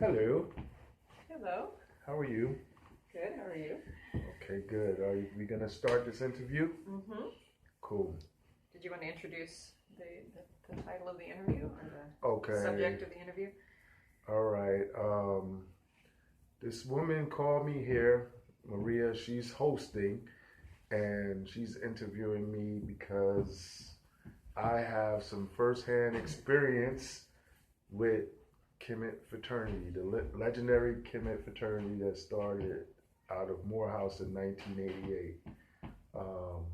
Hello. Hello. How are you? Good. How are you? Okay, good. Are we gonna start this interview? Mm-hmm. Cool. Did you want to introduce the title of the interview or the Okay. subject of the interview? All right. This woman called me here, Maria. She's hosting, and she's interviewing me because I have some firsthand experience with Kemet fraternity, the legendary Kemet fraternity that started out of Morehouse in 1988. Um,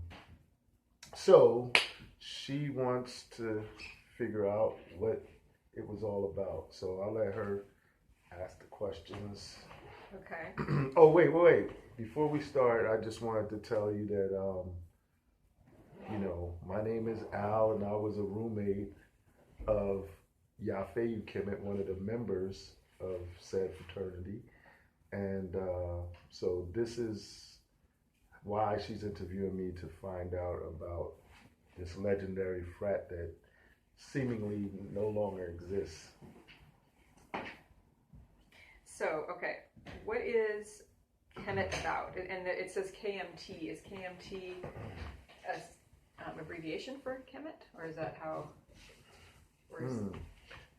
so she wants to figure out what it was all about. So I'll let her ask the questions. Okay. Oh, wait. Before we start, I just wanted to tell you that, my name is Al, and I was a roommate of Yafeyu Kemet, one of the members of said fraternity. And so this is why she's interviewing me, to find out about this legendary frat that seemingly no longer exists. So, okay, what is Kemet about? And it says KMT. Is KMT a abbreviation for Kemet, or is that how? Or is,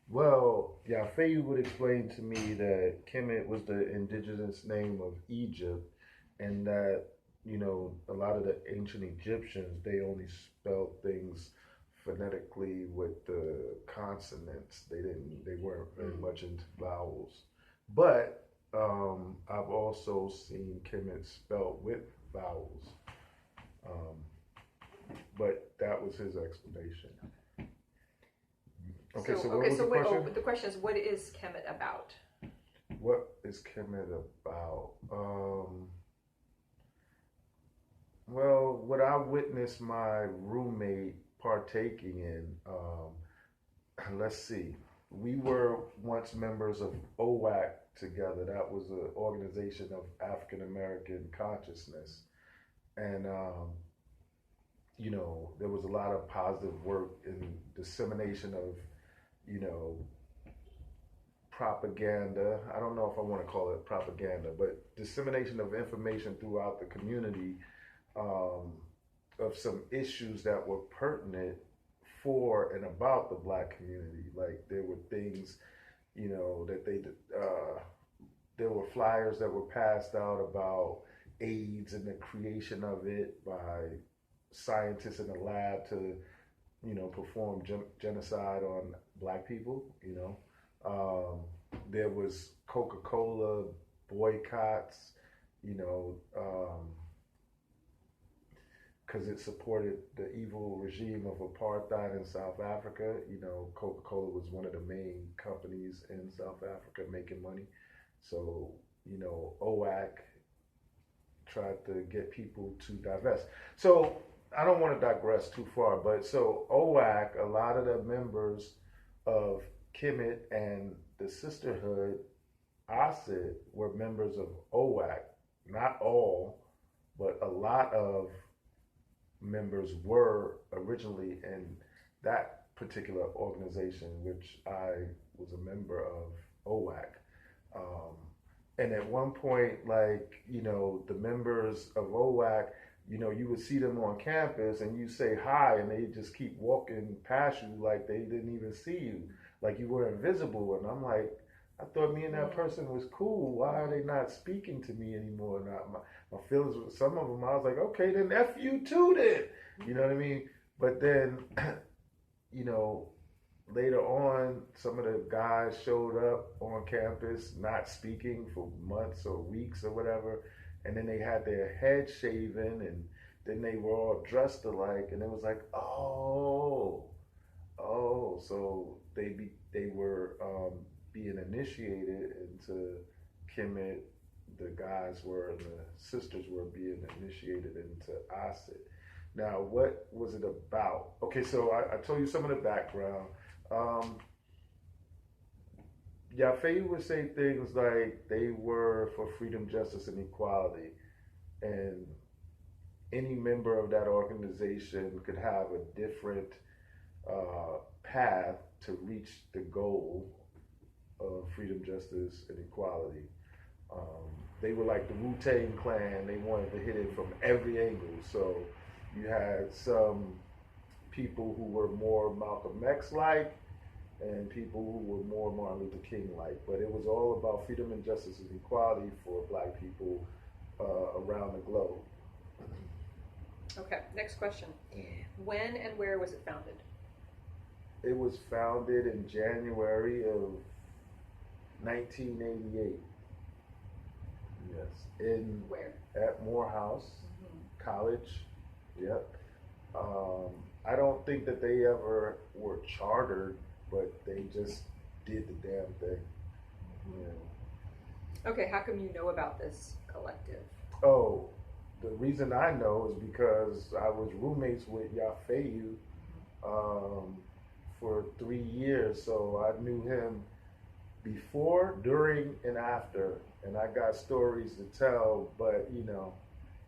Well, Yafeyu would explain to me that Kemet was the indigenous name of Egypt, and that, a lot of the ancient Egyptians, they only spelled things phonetically with the consonants. They weren't very much into vowels. But I've also seen Kemet spelled with vowels. Um, but that was his explanation. Okay, so what was the question? the question is, what is Kemet about? What is Kemet about? Well, what I witnessed my roommate partaking in, let's see. We were once members of OWAC together. That was an organization of African American consciousness. And, there was a lot of positive work in dissemination of, propaganda. I don't know if I want to call it propaganda, but dissemination of information throughout the community, of some issues that were pertinent for and about the black community. Like there were things, that there were flyers that were passed out about AIDS and the creation of it by scientists in the lab to, perform genocide on black people. There was Coca-Cola boycotts, because it supported the evil regime of apartheid in South Africa. Coca-Cola was one of the main companies in South Africa making money. So, OWAC tried to get people to divest. So I don't want to digress too far, but so OWAC, a lot of the members of Kemet and the Sisterhood, ASID, were members of OWAC. Not all, but a lot of members were originally in that particular organization, which I was a member of, OWAC. And at one point, the members of OWAC, you would see them on campus and you say hi and they just keep walking past you like they didn't even see you, like you were invisible. And I'm like, I thought me and that person was cool. Why are they not speaking to me anymore? And my feelings with some of them, I was like, okay, then F you too then. You know what I mean? But then, later on, some of the guys showed up on campus not speaking for months or weeks or whatever. And then they had their head shaven, and then they were all dressed alike. And it was like, oh, so they were being initiated into Kemet. The guys were, and the sisters were being initiated into ASID. Now, what was it about? Okay, so I told you some of the background. Yafei would say things like they were for freedom, justice, and equality. And any member of that organization could have a different path to reach the goal of freedom, justice, and equality. They were like the Wu-Tang Clan. They wanted to hit it from every angle. So you had some people who were more Malcolm X-like and people who were more Martin Luther King-like. But it was all about freedom and justice and equality for black people around the globe. Okay, next question. When and where was it founded? It was founded in January of 1988. Yes, in Where? at Morehouse College. Yep. I don't think that they ever were chartered, but they just did the damn thing. Yeah. Okay, how come you know about this collective? Oh, the reason I know is because I was roommates with Yafeyu for 3 years, so I knew him before, during, and after, and I got stories to tell, but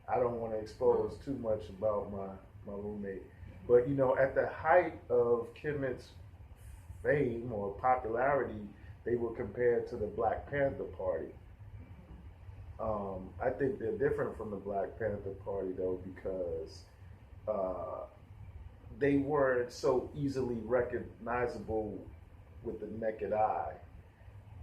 I don't want to expose too much about my roommate. But at the height of Kemet's fame or popularity, they were compared to the Black Panther Party. I think they're different from the Black Panther Party though, because they weren't so easily recognizable with the naked eye.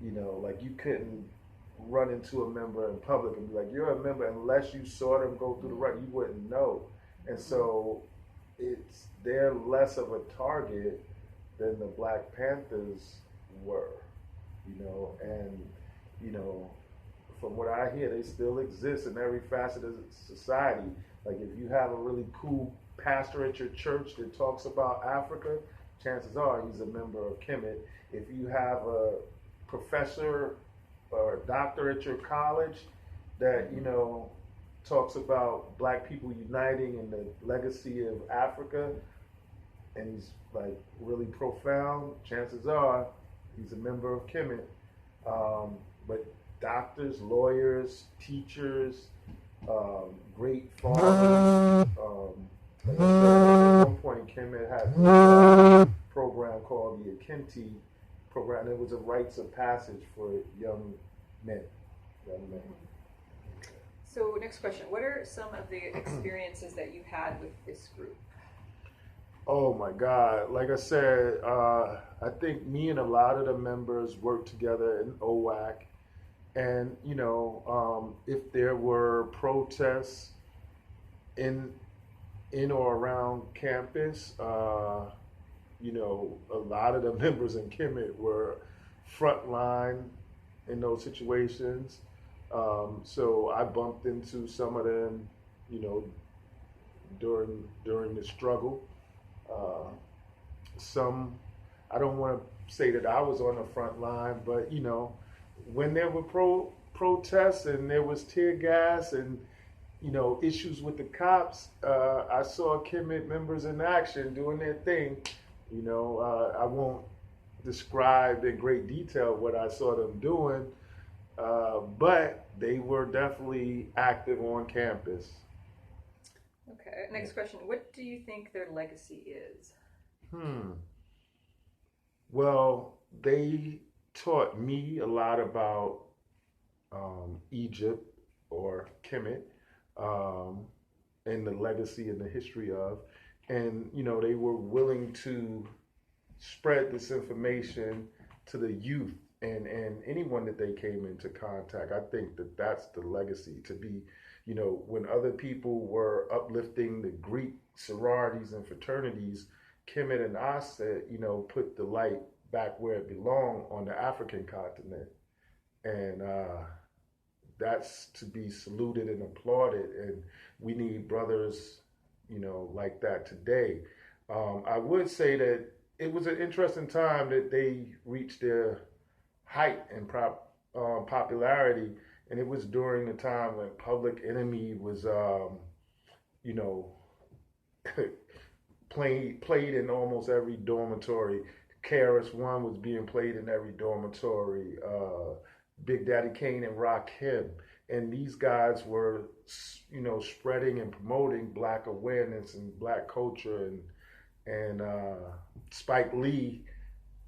Like you couldn't run into a member in public and be like, "You're a member," unless you saw them go through the run, you wouldn't know. And so they're less of a target than the Black Panthers were, and from what I hear, they still exist in every facet of society. Like if you have a really cool pastor at your church that talks about Africa, chances are he's a member of Kemet. If you have a professor or a doctor at your college that talks about black people uniting and the legacy of Africa, and he's like really profound, chances are he's a member of Kemet. But doctors, lawyers, teachers, great fathers. Like at one point, Kemet had a program called the Akinti program. It was a rites of passage for young men. So next question, what are some of the experiences that you had with this group? Oh my God. Like I said, I think me and a lot of the members worked together in OWAC. And, if there were protests in or around campus, a lot of the members in Kemet were frontline in those situations. So I bumped into some of them, during the struggle. Some, I don't want to say that I was on the front line, but when there were protests and there was tear gas and issues with the cops, I saw Kemet members in action doing their thing. I won't describe in great detail what I saw them doing, but they were definitely active on campus. Okay, next question. What do you think their legacy is? Well, they taught me a lot about Egypt or Kemet, and the legacy and the history of, and they were willing to spread this information to the youth and anyone that they came into contact. I think that that's the legacy, to be, when other people were uplifting the Greek sororities and fraternities, Kemet and Aset, put the light back where it belonged on the African continent. And that's to be saluted and applauded. And we need brothers, like that today. I would say that it was an interesting time that they reached their height and popularity. And it was during the time when Public Enemy was, played in almost every dormitory. KRS-One was being played in every dormitory. Big Daddy Kane and Rakim, and these guys were, spreading and promoting Black awareness and Black culture, and Spike Lee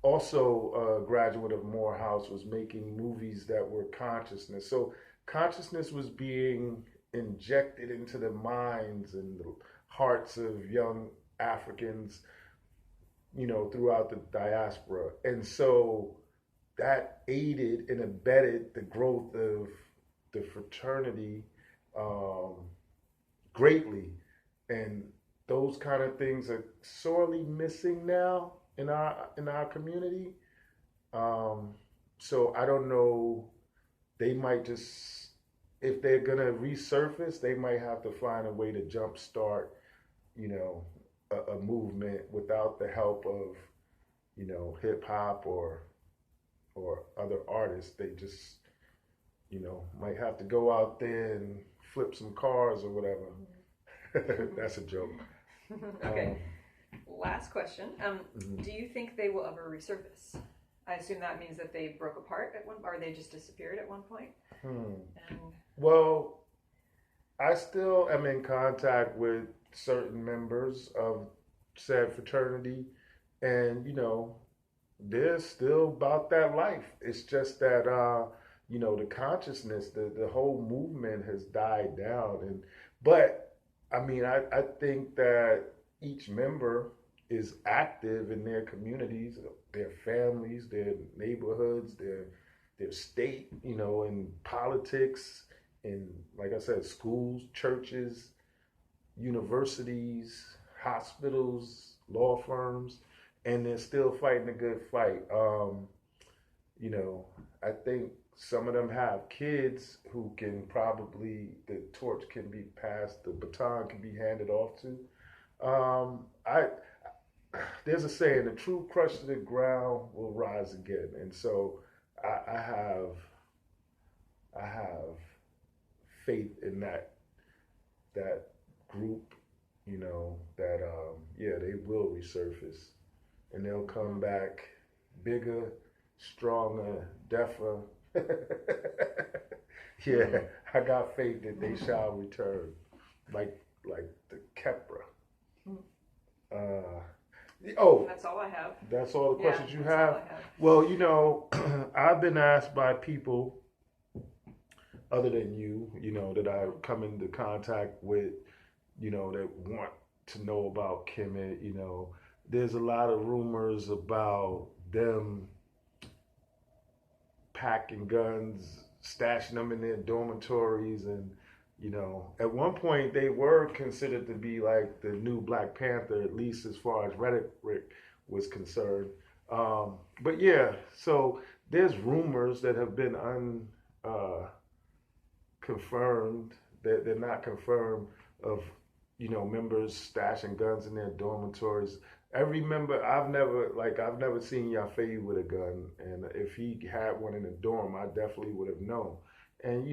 also a graduate of Morehouse, was making movies that were consciousness. So consciousness was being injected into the minds and the hearts of young Africans, throughout the diaspora. And so that aided and abetted the growth of the fraternity um, greatly. And those kind of things are sorely missing now in our community. Um, so I don't know. They might just, if they're gonna resurface, they might have to find a way to jumpstart, you know, a movement without the help of, hip hop or other artists. They just, might have to go out there and flip some cars or whatever. That's a joke. Okay. Last question. Mhm. Do you think they will ever resurface? I assume that means that they broke apart at one, or they just disappeared at one point. Hmm. And Well, I still am in contact with certain members of said fraternity, and they're still about that life. It's just that the consciousness, the whole movement has died down, but I mean, I think that each member is active in their communities, their families, their neighborhoods, their state, in politics, in, like I said, schools, churches, universities, hospitals, law firms, and they're still fighting a good fight. You know, I think some of them have kids who can the torch can be passed, the baton can be handed off to. I There's a saying: the true crush to the ground will rise again, and so I have faith in that group. That yeah, they will resurface, and they'll come back bigger, stronger, deafer. Yeah, I got faith that they shall return, like the Kepra. Uh, oh, that's all I have. that's all the Yeah, questions you that's all have. I have. Well, I've been asked by people other than you, that I come into contact with, that want to know about Kemet. There's a lot of rumors about them packing guns, stashing them in their dormitories, and at one point they were considered to be like the new Black Panther, at least as far as rhetoric was concerned. But yeah, so there's rumors that have been unconfirmed, that they're not confirmed, of members stashing guns in their dormitories. Every member, I've never seen Yafei with a gun, and if he had one in a dorm, I definitely would have known. And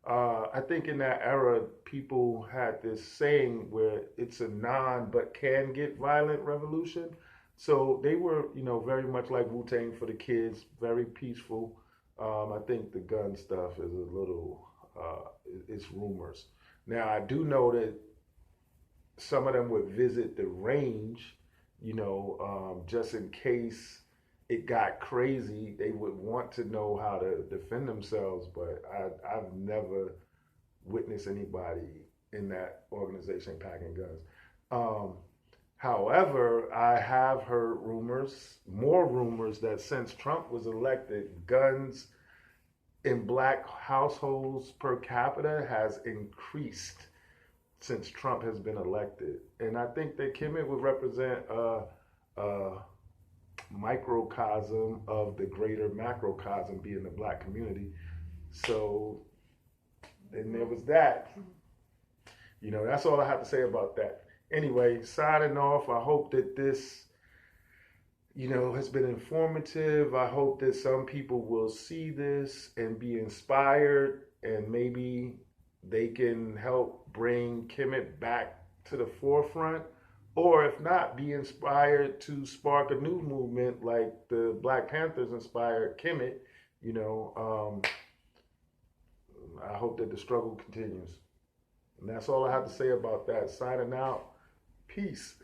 I think in that era, people had this saying where it's a non but can get violent revolution. So they were, very much like Wu Tang for the kids, very peaceful. I think the gun stuff is a little, it's rumors. Now I do know that some of them would visit the range, just in case it got crazy. They would want to know how to defend themselves, but I've never witnessed anybody in that organization packing guns. However, I have heard more rumors, that since Trump was elected, guns in black households per capita has increased since Trump has been elected. And I think that Kemet would represent a microcosm of the greater macrocosm, being the black community. So then there was that. That's all I have to say about that. Anyway, signing off. I hope that this, has been informative. I hope that some people will see this and be inspired, and maybe they can help bring Kemet back to the forefront, or if not, be inspired to spark a new movement like the Black Panthers inspired Kemet. I hope that the struggle continues. And that's all I have to say about that. Signing out. Peace.